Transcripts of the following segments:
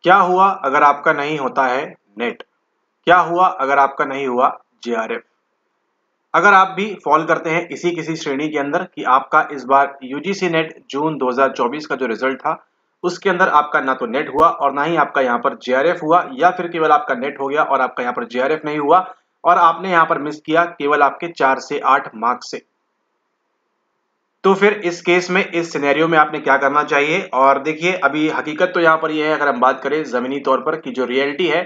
क्या हुआ अगर आपका नहीं होता है नेट? क्या हुआ अगर आपका नहीं हुआ जेआरएफ? अगर आप भी फॉल करते हैं इसी किसी श्रेणी के अंदर कि आपका इस बार यूजीसी नेट जून 2024 का जो रिजल्ट था उसके अंदर आपका ना तो नेट हुआ और ना ही आपका यहाँ पर जेआरएफ हुआ, या फिर केवल आपका नेट हो गया और आपका यहाँ पर जेआरएफ नहीं हुआ और आपने यहाँ पर मिस किया केवल आपके 4 से 8 मार्क्स से, तो फिर इस केस में, इस सिनेरियो में आपने क्या करना चाहिए? और देखिए अभी हकीकत तो यहाँ पर ये है, अगर हम बात करें जमीनी तौर पर कि जो रियलिटी है,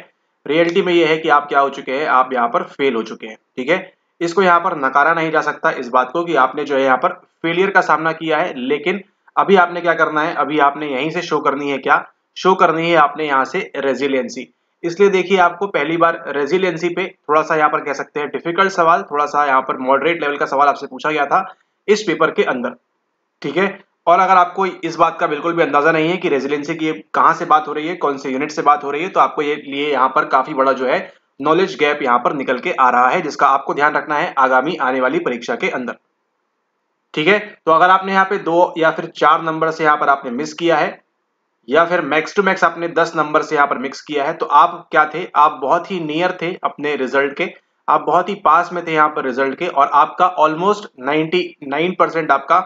रियलिटी में ये है कि आप क्या हो चुके हैं, आप यहाँ पर फेल हो चुके हैं। ठीक है, इसको यहाँ पर नकारा नहीं जा सकता इस बात को कि आपने जो है यहाँ पर फेलियर का सामना किया है, लेकिन अभी आपने क्या करना है, अभी आपने यहीं से शो करनी है, क्या शो करनी है आपने यहाँ से रेजिलियंसी। इसलिए देखिए आपको पहली बार रेजिलियंसी पे थोड़ा सा यहाँ पर कह सकते हैं डिफिकल्ट सवाल, थोड़ा सा यहाँ पर मॉडरेट लेवल का सवाल आपसे पूछा गया था इस पेपर के अंदर। ठीक है, और अगर आपको इस बात का बिल्कुल भी अंदाजा नहीं है कि रेजिलेंसी की कहां से बात हो रही है, कौन से यूनिट से बात हो रही है, तो आपको ये लिए यहाँ पर काफी बड़ा जो है नॉलेज गैप यहाँ पर निकल के आ रहा है, जिसका आपको ध्यान रखना है आगामी आने वाली परीक्षा के अंदर। ठीक है, तो अगर आपने यहाँ पे 2 या फिर 4 नंबर से यहाँ पर आपने मिस किया है, या फिर मैक्स टू मैक्स आपने 10 नंबर से यहाँ पर मिक्स किया है, तो आप क्या थे, आप बहुत ही नियर थे अपने रिजल्ट के, आप बहुत ही पास में थे यहाँ पर रिजल्ट के, और आपका ऑलमोस्ट 99% आपका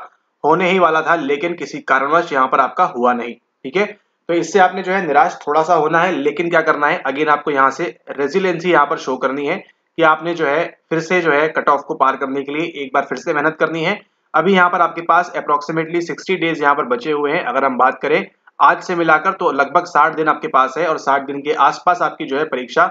होने ही वाला था, लेकिन किसी कारणवश यहाँ पर आपका हुआ नहीं। ठीक है, तो इससे आपने जो है निराश थोड़ा सा होना है, लेकिन क्या करना है, अगेन आपको यहाँ से रेजिलेंसी यहाँ पर शो करनी है कि आपने जो है फिर से जो है कट ऑफ को पार करने के लिए एक बार फिर से मेहनत करनी है। अभी यहाँ पर आपके पास अप्रोक्सीमेटली 60 डेज यहाँ पर बचे हुए हैं। अगर हम बात करें आज से मिलाकर तो लगभग 60 दिन आपके पास है, और 60 दिन के आसपास आपकी जो है परीक्षा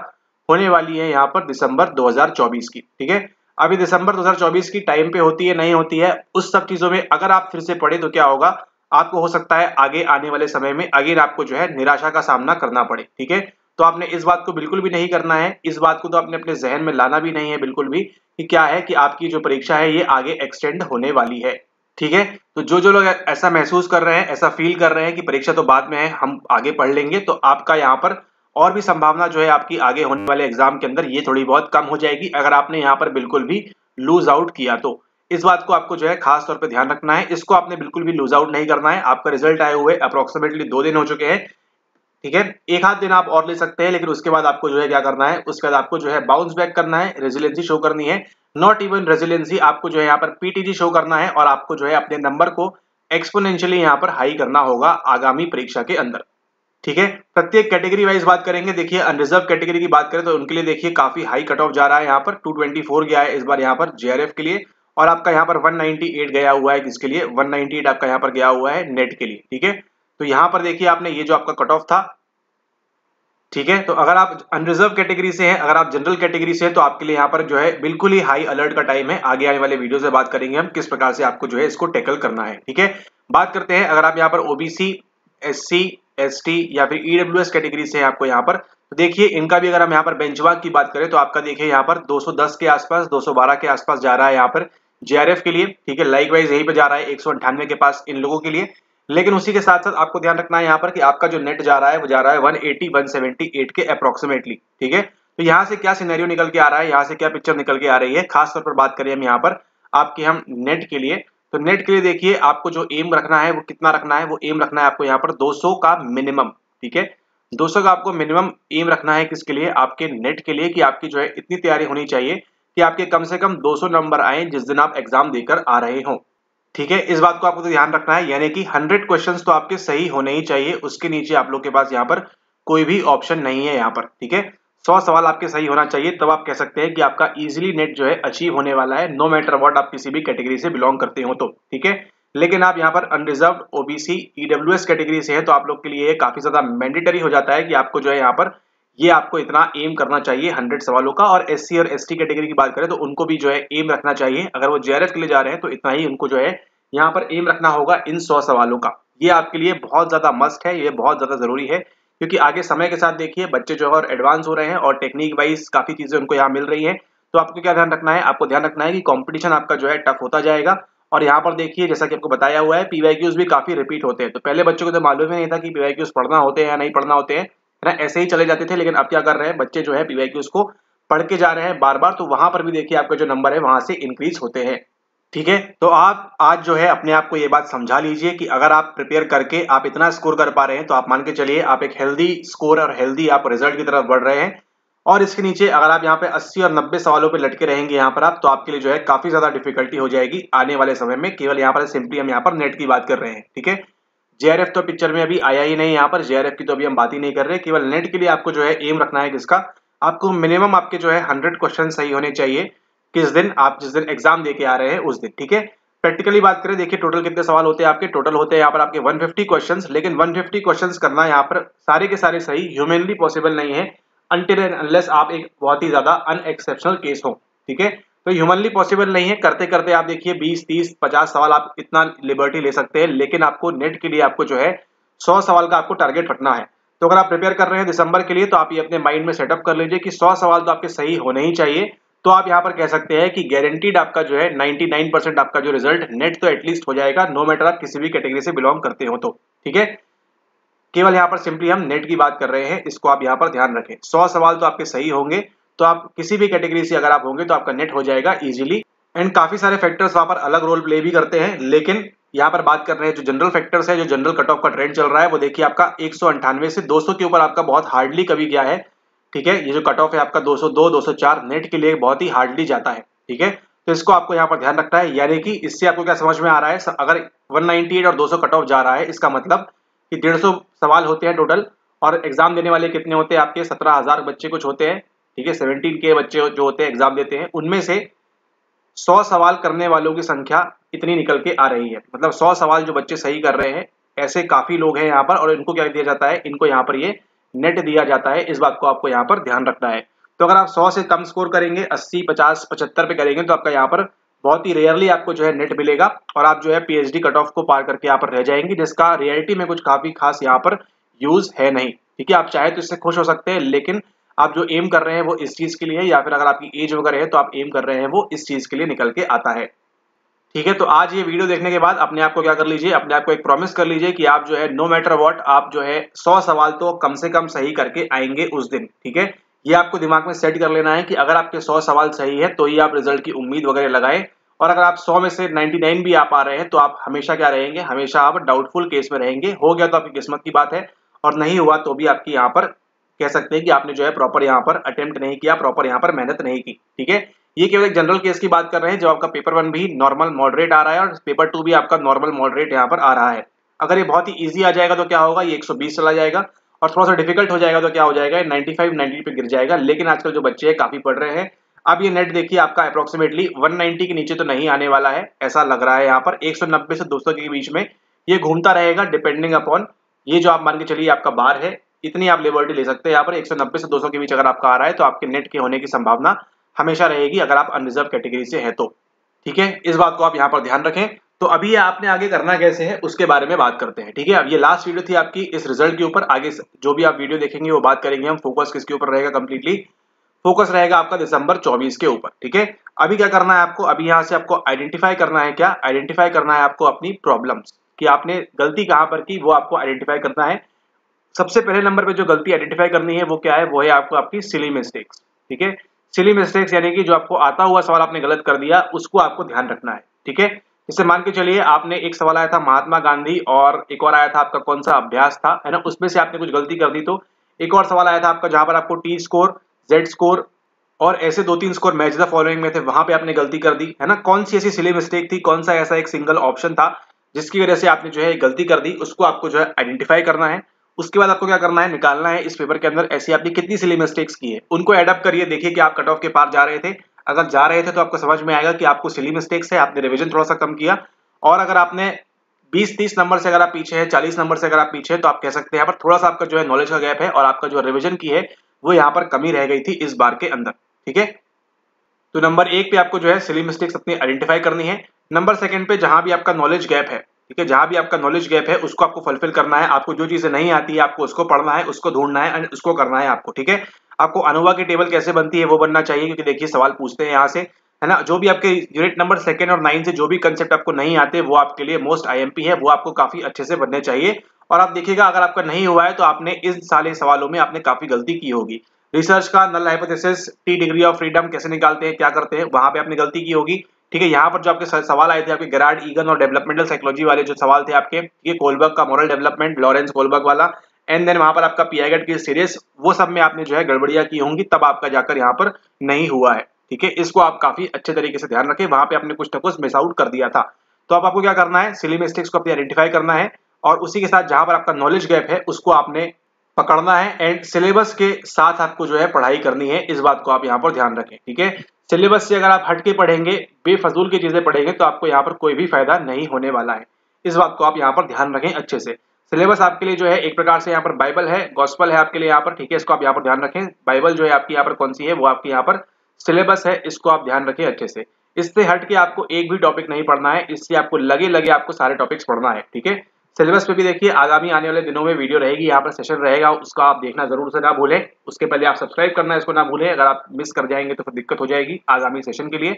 होने वाली है यहाँ पर दिसंबर 2024 की। ठीक है, अभी दिसंबर 2024 की टाइम पे होती है नहीं होती है, उस सब चीजों में अगर आप फिर से पढ़े तो क्या होगा, आपको हो सकता है आगे आने वाले समय में अगेन आपको जो है निराशा का सामना करना पड़े। ठीक है, तो आपने इस बात को बिल्कुल भी नहीं करना है, इस बात को तो आपने अपने जहन में लाना भी नहीं है बिल्कुल भी, कि क्या है कि आपकी जो परीक्षा है ये आगे एक्सटेंड होने वाली है। ठीक है, तो जो जो लोग ऐसा महसूस कर रहे हैं, ऐसा फील कर रहे हैं कि परीक्षा तो बाद में है, हम आगे पढ़ लेंगे, तो आपका यहाँ पर और भी संभावना जो है आपकी आगे होने वाले एग्जाम के अंदर ये थोड़ी बहुत कम हो जाएगी, अगर आपने यहाँ पर बिल्कुल भी लूज आउट किया तो। इस बात को आपको जो है खास तौर पे ध्यान रखना है, इसको आपने बिल्कुल भी लूज आउट नहीं करना है। आपका रिजल्ट आए हुए अप्रोक्सीमेटली 2 दिन हो चुके हैं। ठीक है, एक आध दिन आप और ले सकते हैं, लेकिन उसके बाद आपको जो है क्या करना है, उसके बाद आपको जो है बाउंस बैक करना है, रेजिलेंसी शो करनी है, नॉट इवन रेजिलेंसी, आपको जो है यहाँ पर पीटीजी शो करना है, और आपको जो है अपने नंबर को एक्सपोनेंशियली यहाँ पर हाई करना होगा आगामी परीक्षा के अंदर। ठीक है, प्रत्येक कैटेगरी वाइज बात करेंगे। देखिए अनरिजर्व कैटेगरी की बात करें तो उनके लिए देखिए काफी हाई कट ऑफ जा रहा है, यहाँ पर 224 गया है इस बार यहाँ पर जेआरएफ के लिए, और आपका यहाँ पर 198 गया हुआ है, किसके लिए 198 आपका यहाँ पर गया हुआ है नेट के लिए। ठीक है, तो यहाँ पर देखिए आपने ये जो आपका कट ऑफ था, ठीक है, तो अगर आप अनरिजर्व कैटेगरी से हैं, अगर आप जनरल कैटेगरी से हैं, तो आपके लिए यहाँ पर जो है बिल्कुल ही हाई अलर्ट का टाइम है। आगे आने वाले वीडियो से बात करेंगे हम किस प्रकार से आपको जो है इसको टैकल करना है। ठीक है, बात करते हैं अगर आप यहाँ पर ओबीसी, एससी, एसटी या फिर ईडब्ल्यूएस कैटेगरी से हैं आपको यहाँ पर, तो देखिए इनका भी अगर हम यहाँ पर बेंचमार्क की बात करें तो आपका देखिए यहाँ पर 210 के आसपास, 212 के आसपास जा रहा है यहाँ पर जेआरएफ के लिए। ठीक है, लाइकवाइज यहीं पे जा रहा है 198 के पास इन लोगों के लिए, लेकिन उसी के साथ साथ आपको ध्यान रखना है यहाँ पर कि आपका जो नेट जा रहा है वो जा रहा है 180 178 के अप्रोक्सीमेटली। ठीक है, तो यहाँ से क्या सिनेरियो निकल के आ रहा है, यहाँ से क्या पिक्चर निकल के आ रही है, खास तौर पर बात करें हम यहाँ पर आपके हम नेट के लिए, तो नेट के लिए देखिए आपको जो एम रखना है वो कितना रखना है, वो एम रखना है आपको यहाँ पर 200 का मिनिमम। ठीक है, 200 का आपको मिनिमम एम रखना है, किसके लिए, आपके नेट के लिए, कि आपकी जो है इतनी तैयारी होनी चाहिए कि आपके कम से कम 200 नंबर आए जिस दिन आप एग्जाम देकर आ रहे हो। ठीक है, इस बात को आपको तो ध्यान रखना है, यानी कि 100 क्वेश्चंस तो आपके सही होने ही चाहिए, उसके नीचे आप लोग के पास यहाँ पर कोई भी ऑप्शन नहीं है यहाँ पर। ठीक है, 100 सवाल आपके सही होना चाहिए, तब आप कह सकते हैं कि आपका इजीली नेट जो है अचीव होने वाला है, नो मैटर व्हाट आप किसी भी कैटेगरी से बिलोंग करते हो तो। ठीक है, लेकिन आप यहाँ पर अनरिजर्व, ओबीसी, ईडब्ल्यूएस कैटेगरी से है तो आप लोग के लिए काफी ज्यादा मैंडेटरी हो जाता है कि आपको जो है यहाँ पर ये आपको इतना एम करना चाहिए 100 सवालों का। और एससी और एसटी कैटेगरी की बात करें तो उनको भी जो है एम रखना चाहिए, अगर वो जेआरएफ के लिए जा रहे हैं तो इतना ही उनको जो है यहाँ पर एम रखना होगा इन 100 सवालों का। ये आपके लिए बहुत ज्यादा मस्ट है, ये बहुत ज्यादा जरूरी है, क्योंकि आगे समय के साथ देखिए बच्चे जो है और एडवांस हो रहे हैं और टेक्निक वाइज काफी चीजें उनको यहाँ मिल रही है। तो आपको क्या ध्यान रखना है, आपको ध्यान रखना है कि कंपटीशन आपका जो है टफ होता जाएगा। और यहाँ पर देखिए जैसा कि आपको बताया हुआ है पीवाईक्यूज भी काफी रिपीट होते हैं, तो पहले बच्चों को तो मालूम ही नहीं था कि पीवाईक्यूज पढ़ना होते हैं या नहीं पढ़ना होते हैं, है ना, ऐसे ही चले जाते थे। लेकिन अब क्या कर रहे हैं बच्चे जो है पीवाईक्यूज को पढ़ के जा रहे हैं बार बार, तो वहां पर भी देखिए आपका जो नंबर है वहां से इंक्रीज होते हैं। ठीक है, तो आप आज जो है अपने आप को ये बात समझा लीजिए कि अगर आप प्रिपेयर करके आप इतना स्कोर कर पा रहे हैं तो आप मान के चलिए आप एक हेल्दी स्कोर और हेल्दी आप रिजल्ट की तरफ बढ़ रहे हैं। और इसके नीचे अगर आप यहाँ पे 80 और 90 सवालों पे लटके रहेंगे यहाँ पर आप, तो आपके लिए जो है काफी ज्यादा डिफिकल्टी हो जाएगी आने वाले समय में। केवल यहाँ पर सिंपली हम यहाँ पर नेट की बात कर रहे हैं, ठीक है। जेआरएफ तो पिक्चर में अभी आया ही नहीं, यहाँ पर जेआरएफ की तो अभी हम बात ही नहीं कर रहे। केवल नेट के लिए आपको जो है एम रखना है किसका, आपको मिनिमम आपके जो है 100 क्वेश्चन सही होने चाहिए किस दिन, आप जिस दिन एग्जाम देके आ रहे हैं उस दिन, ठीक है। प्रैक्टिकली बात करें, देखिए टोटल कितने सवाल होते हैं आपके, टोटल होते हैं यहाँ पर आपके 150 क्वेश्चंस। लेकिन 150 क्वेश्चंस करना यहाँ पर सारे के सारे सही ह्यूमनली पॉसिबल नहीं है अनटिल एंड अनलेस आप एक बहुत ही ज्यादा अनएक्सेप्शनल केस हो, ठीक है। तो ह्यूमनली पॉसिबल नहीं है। करते करते आप देखिए 20 30 50 सवाल आप इतना लिबर्टी ले सकते हैं, लेकिन आपको नेट के लिए आपको जो है 100 सवाल का आपको टारगेट रखना है। तो अगर आप प्रिपेयर कर रहे हैं दिसंबर के लिए तो आप ये अपने माइंड में सेटअप कर लीजिए कि 100 सवाल तो आपके सही होने ही चाहिए। तो आप यहाँ पर कह सकते हैं कि गारंटीड आपका जो है 99% आपका जो रिजल्ट नेट तो एटलीस्ट हो जाएगा, नो मैटर आप किसी भी कैटेगरी से बिलोंग करते हो तो, ठीक है। केवल यहाँ पर सिंपली हम नेट की बात कर रहे हैं, इसको आप यहाँ पर ध्यान रखें। 100 सवाल तो आपके सही होंगे, तो आप किसी भी कैटेगरी से अगर आप होंगे तो आपका नेट हो जाएगा इजीली। एंड काफी सारे फैक्टर्स वहां पर अलग रोल प्ले भी करते हैं, लेकिन यहाँ पर बात कर रहे हैं जो जनरल फैक्टर्स है, जो जनरल कट ऑफ का ट्रेंड चल रहा है, वो देखिए आपका 198 से 200 के ऊपर आपका बहुत हार्डली कभी गया है, ठीक है। ये जो कट ऑफ है आपका 202 204 नेट के लिए बहुत ही हार्डली जाता है, ठीक है। तो इसको आपको यहाँ पर ध्यान रखना है। यानी कि इससे आपको क्या समझ में आ रहा है, अगर 198 और 200 कट ऑफ जा रहा है, इसका मतलब कि 150 सवाल होते हैं टोटल, और एग्जाम देने वाले कितने होते हैं आपके 17,000 बच्चे कुछ होते हैं, ठीक है। 17K बच्चे जो होते हैं एग्जाम देते हैं, उनमें से 100 सवाल करने वालों की संख्या इतनी निकल के आ रही है। मतलब 100 सवाल जो बच्चे सही कर रहे हैं, ऐसे काफी लोग हैं यहाँ पर, और इनको क्या दिया जाता है, इनको यहाँ पर ये नेट दिया जाता है। इस बात को आपको यहाँ पर ध्यान रखना है। तो अगर आप 100 से कम स्कोर करेंगे, 80 50 75 पे करेंगे, तो आपका यहाँ पर बहुत ही रेयरली आपको जो है नेट मिलेगा, और आप जो है पीएचडी कट ऑफ को पार करके यहाँ पर रह जाएंगे, जिसका रियलिटी में कुछ काफी खास यहाँ पर यूज है नहीं, ठीक है। आप चाहे तो इससे खुश हो सकते हैं, लेकिन आप जो एम कर रहे हैं वो इस चीज के लिए है, या फिर अगर आपकी एज वगैरह है तो आप एम कर रहे हैं वो इस चीज के लिए निकल के आता है, ठीक है। तो आज ये वीडियो देखने के बाद अपने आप को क्या कर लीजिए, अपने आप को एक प्रॉमिस कर लीजिए कि आप जो है नो मैटर व्हाट आप जो है 100 सवाल तो कम से कम सही करके आएंगे उस दिन, ठीक है। ये आपको दिमाग में सेट कर लेना है कि अगर आपके 100 सवाल सही है तो ही आप रिजल्ट की उम्मीद वगैरह लगाएं, और अगर आप 100 में से 99 भी आ पा रहे हैं तो आप हमेशा क्या रहेंगे, हमेशा आप डाउटफुल केस में रहेंगे। हो गया तो आपकी किस्मत की बात है, और नहीं हुआ तो भी आपकी यहाँ पर कह सकते हैं कि आपने जो है प्रॉपर यहाँ पर अटेम्प्ट नहीं किया, प्रॉपर यहाँ पर मेहनत नहीं की, ठीक है। ये केवल एक जनरल केस की बात कर रहे हैं, जब आपका पेपर 1 भी नॉर्मल मॉडरेट आ रहा है और पेपर 2 भी आपका नॉर्मल मॉडरेट यहाँ पर आ रहा है। अगर ये बहुत ही इजी आ जाएगा तो क्या होगा, ये 120 चला जाएगा, और थोड़ा सा डिफिकल्ट हो जाएगा तो क्या हो जाएगा, 95 90 पे गिर जाएगा। लेकिन आजकल जो बच्चे हैं काफी पढ़ रहे हैं। अब ये नेट देखिए आपका अप्रोक्सीमेटली 190 के नीचे तो नहीं आने वाला है, ऐसा लग रहा है। यहाँ पर 190 से 200 के बीच में ये घूमता रहेगा, डिपेंडिंग अपॉन ये जो आप मान के चलिए आपका बार है, इतनी आप लिबर्टी ले सकते हैं। यहाँ पर 190 से 200 के बीच अगर आपका आ रहा है तो आपके नेट के होने की संभावना हमेशा रहेगी, अगर आप अनरिजर्व कैटेगरी से है तो, ठीक है। इस बात को आप यहाँ पर ध्यान रखें। तो अभी आपने आगे करना कैसे है उसके बारे में बात करते हैं, ठीक है। अब ये लास्ट वीडियो थी आपकी इस रिजल्ट के ऊपर। आगे जो भी आप वीडियो देखेंगे वो बात करेंगे हम, फोकस किसके ऊपर रहेगा, कंप्लीटली फोकस रहेगा आपका दिसंबर 24 के ऊपर, ठीक है। अभी क्या करना है आपको, अभी यहाँ से आपको आइडेंटिफाई करना है, क्या आइडेंटिफाई करना है आपको अपनी प्रॉब्लम्स, कि आपने गलती कहाँ पर की वो आपको आइडेंटिफाई करना है। सबसे पहले नंबर पे जो गलती आइडेंटिफाई करनी है वो क्या है, वो है आपको आपकी सिली मिस्टेक्स, ठीक है। सिली मिस्टेक्स यानी कि जो आपको आता हुआ सवाल आपने गलत कर दिया, उसको आपको ध्यान रखना है, ठीक है। जैसे मान के चलिए आपने एक सवाल आया था महात्मा गांधी, और एक और आया था आपका कौन सा अभ्यास था, है ना, उसमें से आपने कुछ गलती कर दी। तो एक और सवाल आया था आपका जहां पर आपको टी स्कोर, जेड स्कोर और ऐसे 2-3 स्कोर मैच द फॉलोइंग में थे, वहां पे आपने गलती कर दी, है ना। कौन सी ऐसी सिली मिस्टेक थी, कौन सा ऐसा एक सिंगल ऑप्शन था जिसकी वजह से आपने जो है गलती कर दी, उसको आपको जो है आइडेंटिफाई करना है। उसके बाद आपको क्या करना है, निकालना है इस पेपर के अंदर ऐसी आपने कितनी सिली मिस्टेक्स की है, उनको एड अप करिए। देखिए कि आप कट ऑफ के पार जा रहे थे, अगर जा रहे थे तो आपको समझ में आएगा कि आपको सिली मिस्टेक्स है, आपने रिवीजन थोड़ा सा कम किया। और अगर आपने 20-30 नंबर से अगर आप पीछे है, 40 नंबर से अगर आप पीछे है, तो आप कह सकते हैं यहाँ पर थोड़ा सा आपका जो है नॉलेज का गैप है, और आपका जो रिविजन की है वो यहाँ पर कमी रह गई थी इस बार के अंदर, ठीक है। तो नंबर 1 पे आपको जो है सिली मिस्टेक्स अपनी आइडेंटिफाई करनी है। नंबर 2 पे जहां भी आपका नॉलेज गैप है, ठीक है, जहां भी आपका नॉलेज गैप है उसको आपको फुलफिल करना है। आपको जो चीजें नहीं आती है आपको उसको पढ़ना है, उसको ढूंढना है, उसको करना है आपको, ठीक है। आपको अनोवा की टेबल कैसे बनती है वो बनना चाहिए, क्योंकि देखिए सवाल पूछते हैं यहाँ से, है ना। जो भी आपके यूनिट नंबर 2 और 9 से जो भी कंसेप्ट आपको नहीं आते वो आपके लिए मोस्ट आईएमपी है, वो आपको काफी अच्छे से बनने चाहिए। और आप देखिएगा अगर आपका नहीं हुआ है तो आपने इन सारे सवालों में आपने काफी गलती की होगी। रिसर्च का null hypothesis, T degree of freedom कैसे निकालते हैं, क्या करते हैं, वहां पे आपने गलती की होगी। ठीक है, यहाँ पर जो आपके सवाल आए थे आपके गेरार्ड ईगन और डेवलपमेंटल साइकोलॉजी वाले जो सवाल थे आपके, ये कोलबर्ग का मोरल डेवलपमेंट, लॉरेंस कोलबर्ग वाला, एंड देन वहां पर आपका पियागेट की सीरीज, वो सब में आपने जो है गड़बड़ियां की होंगी, तब आपका जाकर यहाँ पर नहीं हुआ है। ठीक है, इसको आप काफी अच्छे तरीके से ध्यान रखें, वहां पे आपने कुछ ना कुछ मिस आउट कर दिया था। तो अब आपको क्या करना है, सिली मिस्टेक्स को अपने आइडेंटिफाई करना है और उसी के साथ जहां पर आपका नॉलेज गैप है उसको आपने पकड़ना है, एंड सिलेबस के साथ आपको जो है पढ़ाई करनी है, इस बात को आप यहाँ पर ध्यान रखें। ठीक है, सिलेबस से अगर आप हट के पढ़ेंगे, बेफजूल की चीजें पढ़ेंगे, तो आपको यहाँ पर कोई भी फायदा नहीं होने वाला है। इस बात को आप यहाँ पर ध्यान रखें अच्छे से। सिलेबस आपके लिए जो है एक प्रकार से यहाँ पर बाइबल है, गॉस्पल है आपके लिए यहाँ पर। ठीक है, इसको आप यहाँ पर ध्यान रखें। बाइबल जो है आपकी यहाँ पर कौन सी है, वो आपकी यहाँ पर सिलेबस है, इसको आप ध्यान रखें अच्छे से। इससे हट के आपको एक भी टॉपिक नहीं पढ़ना है, इससे आपको लगे लगे आपको सारे टॉपिक्स पढ़ना है। ठीक है, सिलेबस पे भी देखिए आगामी आने वाले दिनों में वीडियो रहेगी, यहाँ पर सेशन रहेगा, उसका आप देखना जरूर से ना भूलें। उसके पहले आप सब्सक्राइब करना है, इसको ना भूलें, अगर आप मिस कर जाएंगे तो फिर दिक्कत हो जाएगी आगामी सेशन के लिए।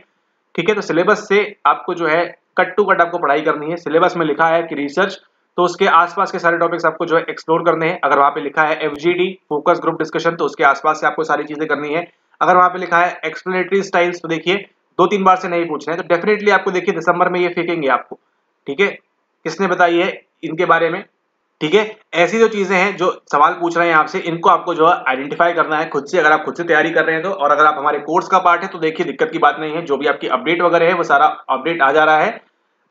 ठीक है, तो सिलेबस से आपको जो है कट टू कट आपको पढ़ाई करनी है। सिलेबस में लिखा है कि रिसर्च, तो उसके आसपास के सारे टॉपिक्स आपको जो है एक्सप्लोर करने हैं। अगर वहां पे लिखा है FGD, फोकस ग्रुप डिस्कशन, तो उसके आसपास से आपको सारी चीजें करनी है। अगर वहां पे लिखा है एक्सप्लेनेटरी स्टाइल्स, तो देखिए 2-3 बार से नहीं पूछना है, तो डेफिनेटली आपको देखिए दिसंबर में ये फेंकेंगे आपको। ठीक है, किसने बताई है इनके बारे में। ठीक है, ऐसी जो चीजें हैं जो सवाल पूछ रहे हैं आपसे, इनको आपको जो है आइडेंटिफाई करना है खुद से, अगर आप खुद से तैयारी कर रहे हैं तो। और अगर आप हमारे कोर्स का पार्ट है तो देखिए दिक्कत की बात नहीं है, जो भी आपकी अपडेट वगैरह है वो सारा अपडेट आ जा रहा है,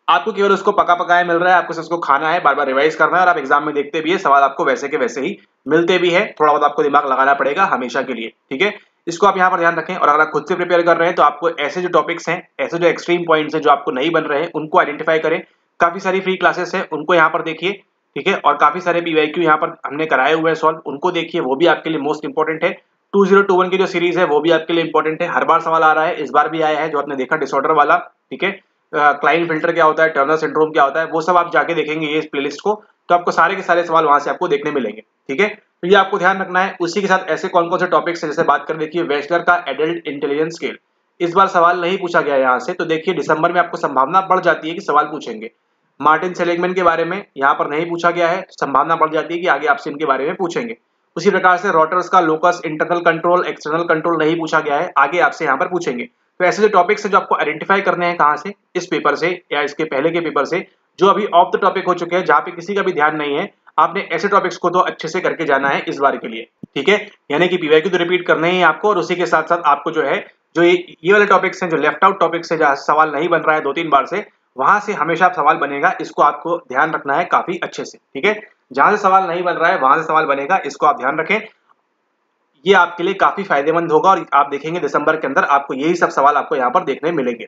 आपको केवल उसको पका पकाया मिल रहा है, आपको उसको खाना है, बार बार रिवाइज करना है, और आप एग्जाम में देखते भी है सवाल आपको वैसे के वैसे ही मिलते भी है, थोड़ा बहुत आपको दिमाग लगाना पड़ेगा हमेशा के लिए। ठीक है, इसको आप यहाँ पर ध्यान रखें। और अगर आप खुद से प्रिपेयर कर रहे हैं तो आपको ऐसे जो टॉपिक्स हैं, ऐसे जो एक्सट्रीम पॉइंट्स हैं जो आपको नहीं बन रहे हैं, उनको आइडेंटिफाई करें। काफी सारी फ्री क्लासेस है, उनको यहाँ पर देखिए। ठीक है, और काफी सारे PYQ यहाँ पर हमने कराए हुए हैं सॉल्व, उनको देखिए, वो भी आपके लिए मोस्ट इंपॉर्टेंट है। 2021 की जो सीरीज है वो भी आपके लिए इंपॉर्टेंट है, हर बार सवाल आ रहा है, इस बार भी आया है जो आपने देखा डिसऑर्डर वाला। ठीक है, क्लाइन फिल्टर क्या होता है, टर्नर सिंड्रोम क्या होता है, वो सब आप जाके देखेंगे ये इस प्लेलिस्ट को, तो आपको सारे के सारे सवाल वहां से आपको देखने मिलेंगे। ठीक है, तो ये आपको ध्यान रखना है। उसी के साथ ऐसे कौन कौन से टॉपिक्स है, जैसे बात करें देखिए वेस्लर का एडल्ट इंटेलिजेंस स्केल, इस बार सवाल नहीं पूछा गया यहाँ से, तो देखिए दिसंबर में आपको संभावना बढ़ जाती है कि सवाल पूछेंगे। मार्टिन सेलिगमैन के बारे में यहाँ पर नहीं पूछा गया है, संभावना बढ़ जाती है कि आगे आपसे इनके बारे में पूछेंगे। उसी प्रकार से रॉटर्स का locus internal control external control नहीं पूछा गया है, आगे आपसे यहाँ पर पूछेंगे। तो ऐसे जो टॉपिक्स है जो आपको आइडेंटिफाई करने हैं, कहाँ से, इस पेपर से या इसके पहले के पेपर से, जो अभी ऑफ द टॉपिक हो चुके हैं, जहाँ पे किसी का भी ध्यान नहीं है, आपने ऐसे टॉपिक्स को तो अच्छे से करके जाना है इस बार के लिए। ठीक है, यानी कि PYQ तो रिपीट करने ही आपको, और उसी के साथ साथ आपको जो है जो ये वाले टॉपिक्स हैं, जो लेफ्ट आउट टॉपिक्स है, जहाँ सवाल नहीं बन रहा है 2-3 बार से, वहां से हमेशा सवाल बनेगा, इसको आपको ध्यान रखना है काफी अच्छे से। ठीक है, जहां से सवाल नहीं बन रहा है वहां से सवाल बनेगा, इसको आप ध्यान रखें, ये आपके लिए काफी फायदेमंद होगा, और आप देखेंगे दिसंबर के अंदर आपको यही सब सवाल आपको यहाँ पर देखने मिलेंगे।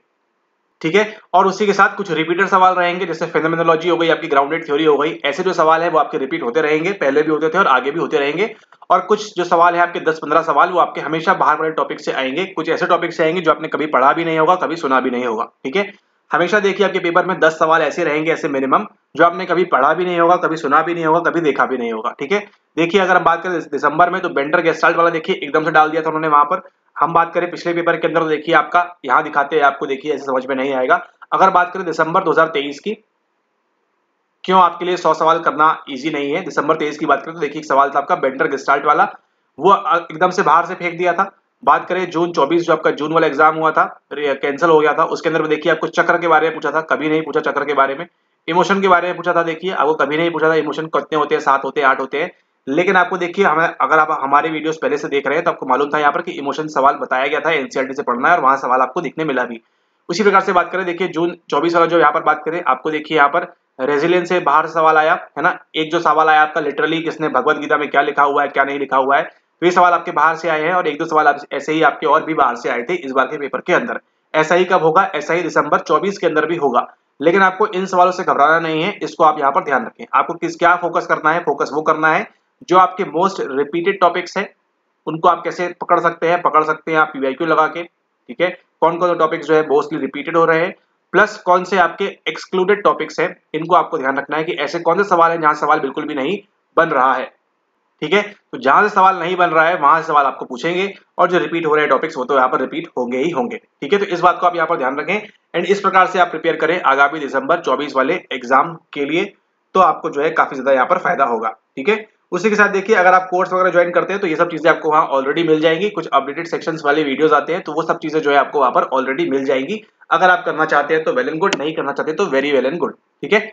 ठीक है, और उसी के साथ कुछ रिपीटर सवाल रहेंगे, जैसे फेनोमेनोलॉजी हो गई, आपकी ग्राउंडेड थ्योरी हो गई, ऐसे जो सवाल है वो आपके रिपीट होते रहेंगे, पहले भी होते थे और आगे भी होते रहेंगे। और कुछ जो सवाल है आपके 10-15 सवाल, वो आपके हमेशा बाहर वाले टॉपिक से आएंगे, कुछ ऐसे टॉपिक से आएंगे जो आपने कभी पढ़ा भी नहीं होगा, कभी सुना भी नहीं होगा। ठीक है, हमेशा देखिए आपके पेपर में 10 सवाल ऐसे रहेंगे, ऐसे मिनिमम, जो आपने कभी पढ़ा भी नहीं होगा, कभी सुना भी नहीं होगा, कभी देखा भी नहीं होगा। ठीक है, देखिए अगर हम बात करें दिसंबर में, तो बेंडर गेस्टाल्ट वाला देखिए एकदम से डाल दिया था उन्होंने वहां पर। हम बात करें पिछले पेपर के अंदर, तो देखिए आपका यहाँ दिखाते हैं आपको, देखिए ऐसे समझ में नहीं आएगा। अगर बात करें दिसंबर 2023 की, क्यों आपके लिए 100 सवाल करना इजी नहीं है, दिसंबर 23 की बात करें तो देखिए एक सवाल था आपका बेंडर गेस्टाल्ट वाला, वो एकदम से बाहर से फेंक दिया था। बात करें जून 24, जो आपका जून वाला एग्जाम हुआ था, कैंसिल हो गया था, उसके अंदर देखिए आपको चक्र के बारे में पूछा था, कभी नहीं पूछा चक्र के बारे में। इमोशन के बारे में पूछा था, देखिए आपको कभी नहीं पूछा था इमोशन कितने होते हैं, 7 होते हैं, 8 होते हैं। लेकिन आपको देखिए, हमें अगर आप हमारे वीडियोस पहले से देख रहे हैं तो आपको मालूम था यहाँ पर कि इमोशन सवाल बताया गया था, NCERT से पढ़ना है, और वहां सवाल आपको दिखने मिला भी। उसी प्रकार से बात करें, देखिए जून 24 वाला जो यहाँ पर बात करें, आपको देखिए यहाँ पर रेजिलियंस से बाहर सवाल आया है ना। एक जो सवाल आया आपका लिटरली किसने भगवत गीता में क्या लिखा हुआ है, क्या नहीं लिखा हुआ है, तो ये सवाल आपके बाहर से आए हैं, और 1-2 सवाल ऐसे ही आपके और भी बाहर से आए थे इस बार के पेपर के अंदर। ऐसा ही कब होगा, ऐसा ही दिसंबर 24 के अंदर भी होगा। लेकिन आपको इन सवालों से घबराना नहीं है, इसको आप यहाँ पर ध्यान रखें। आपको क्या फोकस करना है, फोकस वो करना है जो आपके मोस्ट रिपीटेड टॉपिक्स है, उनको आप कैसे पकड़ सकते हैं आप PYQ लगा के। ठीक है, कौन कौन से टॉपिक्स जो है मोस्टली रिपीटेड हो रहे हैं, प्लस कौन से आपके एक्सक्लूडेड टॉपिक्स हैं, इनको आपको ध्यान रखना है कि ऐसे कौन से सवाल हैं जहां सवाल बिल्कुल भी नहीं बन रहा है। ठीक है, तो जहां से सवाल नहीं बन रहा है वहां से सवाल आपको पूछेंगे, और जो रिपीट हो रहे हैं टॉपिक्स वो तो यहाँ पर रिपीट होंगे ही होंगे। ठीक है, तो इस बात को आप यहाँ पर ध्यान रखें, एंड इस प्रकार से आप प्रिपेयर करें आगामी दिसंबर 24 वाले एग्जाम के लिए, तो आपको जो है काफी ज्यादा यहाँ पर फायदा होगा। ठीक है, उसी के साथ देखिए अगर आप कोर्स वगैरह ज्वाइन करते हैं तो ये सब चीजें आपको वहाँ ऑलरेडी मिल जाएंगी। कुछ अपडेटेड सेक्शंस वाले वीडियोस आते हैं तो वो सब चीजें जो है आपको वहाँ पर ऑलरेडी मिल जाएंगी। अगर आप करना चाहते हैं तो वेल एंड गुड, नहीं करना चाहते तो वेरी वेल एंड गुड। ठीक है,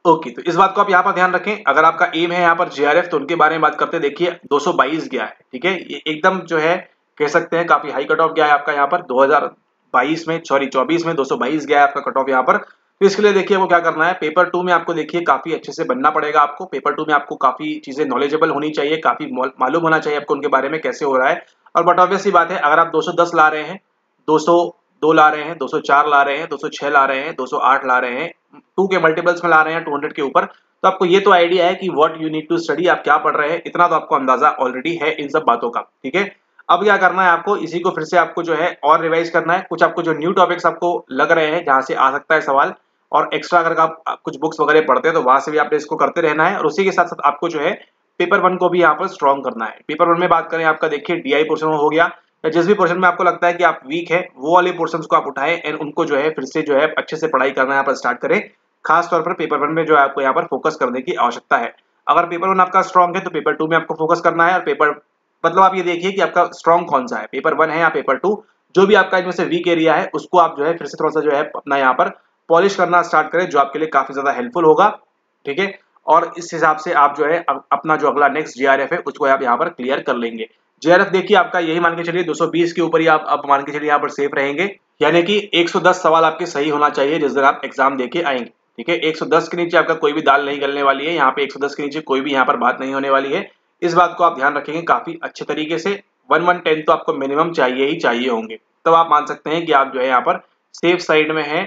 ओके। तो इस बात को आप यहाँ पर ध्यान रखें। अगर आपका एम है यहाँ पर जेआरएफ तो उनके बारे में बात करते हैं। देखिए 222 गया है, ठीक है, ये एकदम जो है कह सकते हैं काफी हाई कट ऑफ गया है आपका यहाँ पर 2022 में, सॉरी 24 में 222 गया है आपका कट ऑफ यहाँ पर। तो इसके लिए देखिए वो क्या करना है, पेपर 2 में आपको देखिए काफी अच्छे से बनना पड़ेगा आपको। पेपर 2 में आपको काफी चीजें नॉलेजेबल होनी चाहिए, काफी मालूम होना चाहिए आपको उनके बारे में कैसे हो रहा है। और बट ऑब्वियस सी बात है, अगर आप 210 ला रहे हैं, 202 ला रहे हैं, 204 ला रहे हैं, 206 ला रहे हैं, 208 ला रहे हैं, 2 के मल्टीपल्स में ला रहे हैं 200 के ऊपर, तो आपको ये तो आइडिया है कि what you need to study, आप क्या पढ़ रहे हैं, इतना तो आपको अंदाजा ऑलरेडी है इन सब बातों का। ठीक है, अब क्या करना है आपको, इसी को फिर से आपको जो है और रिवाइज करना है। कुछ आपको जो न्यू टॉपिक्स आपको लग रहे हैं जहां से आ सकता है सवाल, और एक्स्ट्रा अगर आप कुछ बुक्स वगैरह पढ़ते हैं तो वहां से भी आपने इसको करते रहना है। और उसी के साथ साथ आपको जो है पेपर 1 को भी यहाँ पर स्ट्रॉन्ग करना है। पेपर 1 में बात करें आपका देखिए डीआई पोर्शन हो गया, या जिस भी पोर्शन में आपको लगता है कि आप वीक है वो वाले पोर्शंस को आप उठाएं एंड उनको जो है फिर से जो है अच्छे से पढ़ाई करना यहाँ पर स्टार्ट करें। खास तौर पर पेपर 1 में जो है आपको यहाँ पर फोकस करने की आवश्यकता है। अगर पेपर 1 आपका स्ट्रॉन्ग है तो पेपर 2 में आपको फोकस करना है। और पेपर मतलब आप ये देखिए कि आपका स्ट्रॉन्ग कौन सा है, पेपर 1 है या पेपर 2, जो भी आपका इनमें से वीक एरिया है उसको आप जो है फिर से थोड़ा सा जो है अपना यहाँ पर पॉलिश करना स्टार्ट करें, जो आपके लिए काफी ज्यादा हेल्पफुल होगा। ठीक है, और इस हिसाब से आप जो है अपना जो अगला नेक्स्ट जेआरएफ है उसको आप यहाँ पर क्लियर कर लेंगे। जेआरएफ देखिए आपका यही मान के चलिए 220 के ऊपर ही आप मान के चलिए यहाँ पर सेफ रहेंगे, यानी कि 110 सवाल आपके सही होना चाहिए जिस दिन आप एग्जाम देके आएंगे। ठीक है, 110 के नीचे आपका कोई भी दाल नहीं गलने वाली है, यहाँ पे 110 के नीचे कोई भी यहाँ पर बात नहीं होने वाली है। इस बात को आप ध्यान रखेंगे काफी अच्छे तरीके से। 110 तो आपको मिनिमम चाहिए ही चाहिए होंगे, तब आप मान सकते हैं कि आप जो है यहाँ पर सेफ साइड में है।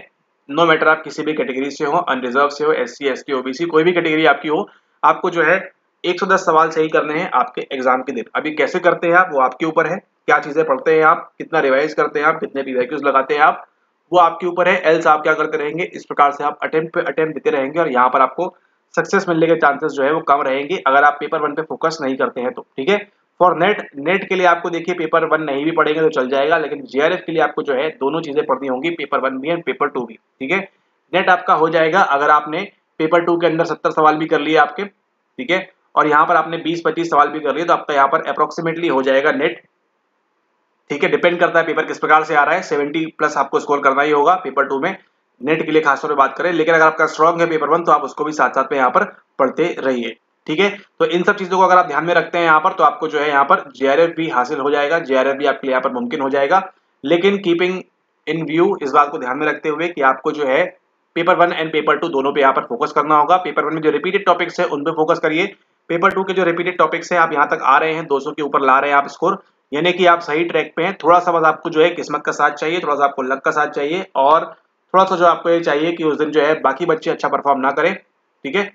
नो मैटर आप किसी भी कैटेगरी से हो, अनरिजर्व से हो, एससी एसटी ओबीसी कोई भी कैटेगरी आपकी हो, आपको जो है 110 सवाल सही करने हैं आपके एग्जाम के दिन। अभी कैसे करते हैं आप वो आपके ऊपर है, क्या चीजें पढ़ते हैं आप, कितना रिवाइज करते हैं आप, कितने पीवाईक्यूज लगाते हैं आप, वो आपके ऊपर है। एल्स आप क्या करते रहेंगे, इस प्रकार से आप अटेम्प्ट पे अटेम्प्ट देते रहेंगे और यहाँ पर आपको सक्सेस मिलने के चांसेस जो है वो कम रहेंगे अगर आप पेपर 1 पे फोकस नहीं करते हैं तो। ठीक है, फॉर नेट के लिए आपको देखिए पेपर 1 नहीं भी पढ़ेंगे तो चल जाएगा, लेकिन जेआरएफ के लिए आपको जो है दोनों चीजें पढ़नी होंगी, पेपर 1 भी एंड पेपर 2 भी। ठीक है, नेट आपका हो जाएगा अगर आपने पेपर 2 के अंदर 70 सवाल भी कर लिए आपके, ठीक है, और यहाँ पर आपने 20-25 सवाल भी कर लिए तो आपका यहाँ पर अप्रोक्सीमेटली हो जाएगा नेट। ठीक है, डिपेंड करता है पेपर किस प्रकार से आ रहा है, 70 प्लस आपको स्कोर करना ही होगा पेपर 2 में, नेट के लिए खासतौर पर बात करें। लेकिन अगर आपका स्ट्रॉन्ग है पेपर 1 तो आप उसको भी साथ साथ में यहाँ पर पढ़ते रहिए। ठीक है, तो इन सब चीजों को अगर आप ध्यान में रखते हैं यहाँ पर तो आपको जो है यहाँ पर जेआरएफ भी हासिल हो जाएगा, जेआरएफ भी आपके लिए यहाँ पर मुमकिन हो जाएगा। लेकिन कीपिंग इन व्यू, इस बात को ध्यान में रखते हुए कि आपको जो है पेपर 1 एंड पेपर 2 दोनों पे यहाँ पर फोकस करना होगा। पेपर 1 में जो रिपीटेड टॉपिक्स है उन पे फोकस करिए, पेपर 2 के जो रिपीटेड टॉपिक्स हैं आप यहाँ तक आ रहे हैं 200 के ऊपर ला रहे हैं आप स्कोर, यानी कि आप सही ट्रैक पे हैं। थोड़ा सा बस आपको जो है किस्मत का साथ चाहिए, थोड़ा सा आपको लक का साथ चाहिए, और थोड़ा सा जो आपको ये चाहिए कि उस दिन जो है बाकी बच्चे अच्छा परफॉर्म ना करें। ठीक है,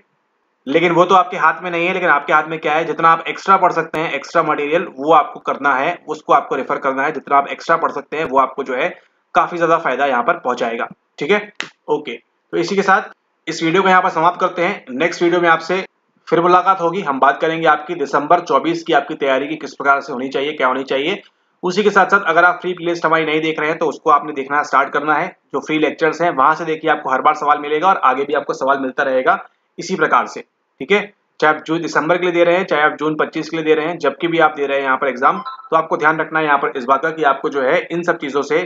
लेकिन वो तो आपके हाथ में नहीं है, लेकिन आपके हाथ में क्या है, जितना आप एक्स्ट्रा पढ़ सकते हैं एक्स्ट्रा मटेरियल वो आपको करना है, उसको आपको रेफर करना है। जितना आप एक्स्ट्रा पढ़ सकते हैं वो आपको जो है काफी ज्यादा फायदा यहाँ पर पहुंचाएगा। ठीक है, ओके। तो इसी के साथ इस वीडियो को यहाँ पर समाप्त करते हैं। नेक्स्ट वीडियो में आपसे फिर मुलाकात होगी, हम बात करेंगे आपकी दिसंबर 24 की आपकी तैयारी की किस प्रकार से होनी चाहिए, क्या होनी चाहिए। उसी के साथ साथ अगर आप फ्री प्लेलिस्ट हमारी नहीं देख रहे हैं तो उसको आपने देखना स्टार्ट करना है। जो फ्री लेक्चर्स हैं वहां से देखिए, आपको हर बार सवाल मिलेगा और आगे भी आपको सवाल मिलता रहेगा इसी प्रकार से। ठीक है, चाहे आप जून दिसंबर के लिए दे रहे हैं, चाहे आप जून 25 के लिए दे रहे हैं, जबकि भी आप दे रहे हैं यहाँ पर एग्जाम, तो आपको ध्यान रखना है यहाँ पर इस बात का कि आपको जो है इन सब चीजों से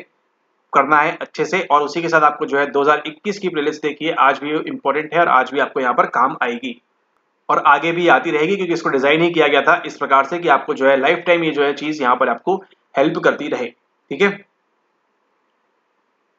करना है अच्छे से। और उसी के साथ आपको जो है 2021 की प्लेलिस्ट देखिए, आज भी इंपॉर्टेंट है और आज भी आपको यहाँ पर काम आएगी और आगे भी आती रहेगी, क्योंकि इसको डिजाइन ही किया गया था इस प्रकार से कि आपको जो है लाइफ टाइम ये जो है चीज यहाँ पर आपको हेल्प करती रहे। ठीक है,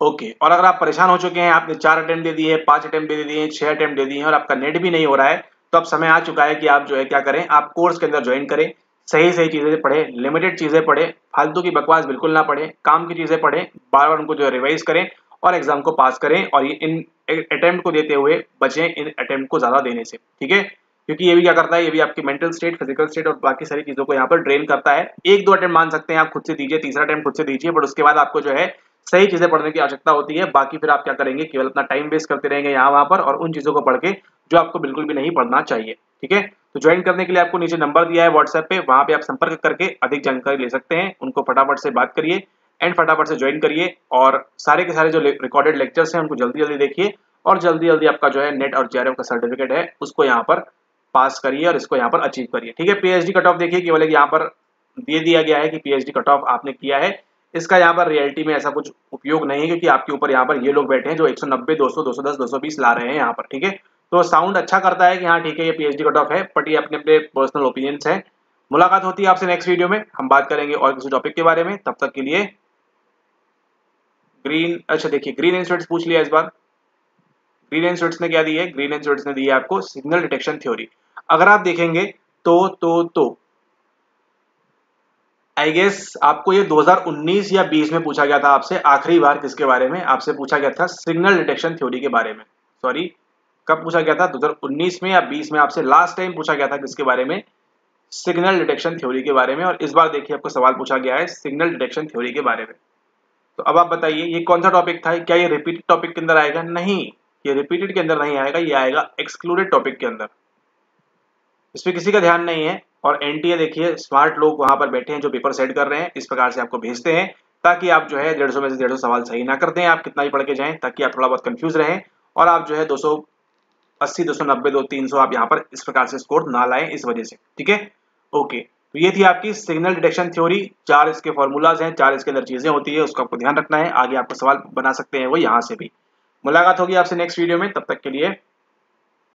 ओके। और अगर आप परेशान हो चुके हैं, आपने 4 अटेम्प्ट दे दिए, 5 अटेम्प्ट दे दिए, 6 अटेम्प्ट दे दिए हैं और आपका नेट भी नहीं हो रहा है, तो अब समय आ चुका है कि आप जो है क्या करें, आप कोर्स के अंदर ज्वाइन करें, सही सही चीजें पढ़े, लिमिटेड चीजें पढ़े, फालतू की बकवास बिल्कुल ना पढ़े, काम की चीजें पढ़े, बार बार उनको जो है रिवाइज करें और एग्जाम को पास करें। और ये इन अटेम्प्ट को देते हुए बचें इन अटेम्प्ट को ज्यादा देने से। ठीक है, क्योंकि ये भी क्या करता है, ये भी आपकी मेंटल स्टेट, फिजिकल स्टेट और बाकी सारी चीजों को यहाँ पर ड्रेन करता है। 1-2 अटेम्प्ट मान सकते हैं आप खुद से दीजिए, तीसरा अटेम्प्ट खुद से दीजिए, बट उसके बाद आपको जो है सही चीजें पढ़ने की आवश्यकता होती है। बाकी फिर आप क्या करेंगे, केवल अपना टाइम वेस्ट करते रहेंगे यहाँ वहां पर और उन चीजों को पढ़ के जो आपको बिल्कुल भी नहीं पढ़ना चाहिए। ठीक है, तो ज्वाइन करने के लिए आपको नीचे नंबर दिया है व्हाट्सएप पे, वहां पे आप संपर्क करके अधिक जानकारी ले सकते हैं। उनको फटाफट से बात करिए एंड फटाफट से ज्वाइन करिए और सारे के सारे जो रिकॉर्डेड लेक्चर्स हैं उनको जल्दी जल्दी देखिए और जल्दी जल्दी आपका जो है नेट और जेआरएफ का सर्टिफिकेट है उसको यहाँ पर पास करिए और इसको यहाँ पर अचीव करिए। ठीक है, पीएचडी कट ऑफ देखिए केवल यहाँ पर दे दिया गया है कि पीएचडी कट ऑफ आपने किया है, इसका यहाँ पर रियलिटी में ऐसा कुछ उपयोग नहीं है, क्योंकि आपके ऊपर यहाँ पर ये लोग बैठे हैं जो 190, 200, 210, 220 ला रहे हैं यहाँ पर। ठीक है, तो साउंड अच्छा करता है कि हाँ ठीक है ये पीएचडी कट ऑफ है, बट ये अपने अपने पर्सनल ओपिनियंस है। मुलाकात होती है आपसे नेक्स्ट वीडियो में, हम बात करेंगे और किसी टॉपिक के बारे में। तब तक के लिए अच्छा देखिए ग्रीन एंड स्वेट्स पूछ लिया इस बार। ग्रीन एंड स्वेट्स ने क्या दी है? ग्रीन एंड स्वेट्स ने दी है आपको सिग्नल डिटेक्शन थ्योरी। अगर आप देखेंगे तो आई गेस आपको ये 2019 या 20 में पूछा गया था आपसे आखिरी बार। किसके बारे में आपसे पूछा गया था? सिग्नल डिटेक्शन थ्योरी के बारे में। सॉरी, कब पूछा गया था? 2019 में या 20 में आपसे लास्ट टाइम पूछा गया था। किसके बारे में? सिग्नल डिटेक्शन थ्योरी के बारे में। और इस बार देखिए आपको सवाल पूछा गया है सिग्नल डिटेक्शन थ्योरी के बारे में। तो अब आप बताइए ये कौन सा टॉपिक था? क्या ये रिपीटेड टॉपिक के अंदर आएगा? नहीं, ये रिपीटेड के अंदर नहीं आएगा, ये आएगा एक्सक्लूडेड टॉपिक के अंदर। इसमें किसी का ध्यान नहीं है। और एनटीए देखिए स्मार्ट लोग वहां पर बैठे हैं जो पेपर सेट कर रहे हैं, इस प्रकार से आपको भेजते हैं ताकि आप जो है 150 में से 150 सवाल सही ना कर दें, आप कितना ही पढ़ के जाएं, ताकि आप थोड़ा बहुत कंफ्यूज रहें और आप जो है 280, 290, 300 आप यहाँ पर इस प्रकार से स्कोर ना लाएं इस वजह से। ठीक है, ओके। तो ये थी आपकी सिग्नल डिटेक्शन थ्योरी। 4 इसके फॉर्मूलाज हैं, 4 इसके अंदर चीजें होती है, उसका आपको ध्यान रखना है। आगे आपको सवाल बना सकते हैं वो यहाँ से भी। मुलाकात होगी आपसे नेक्स्ट वीडियो में, तब तक के लिए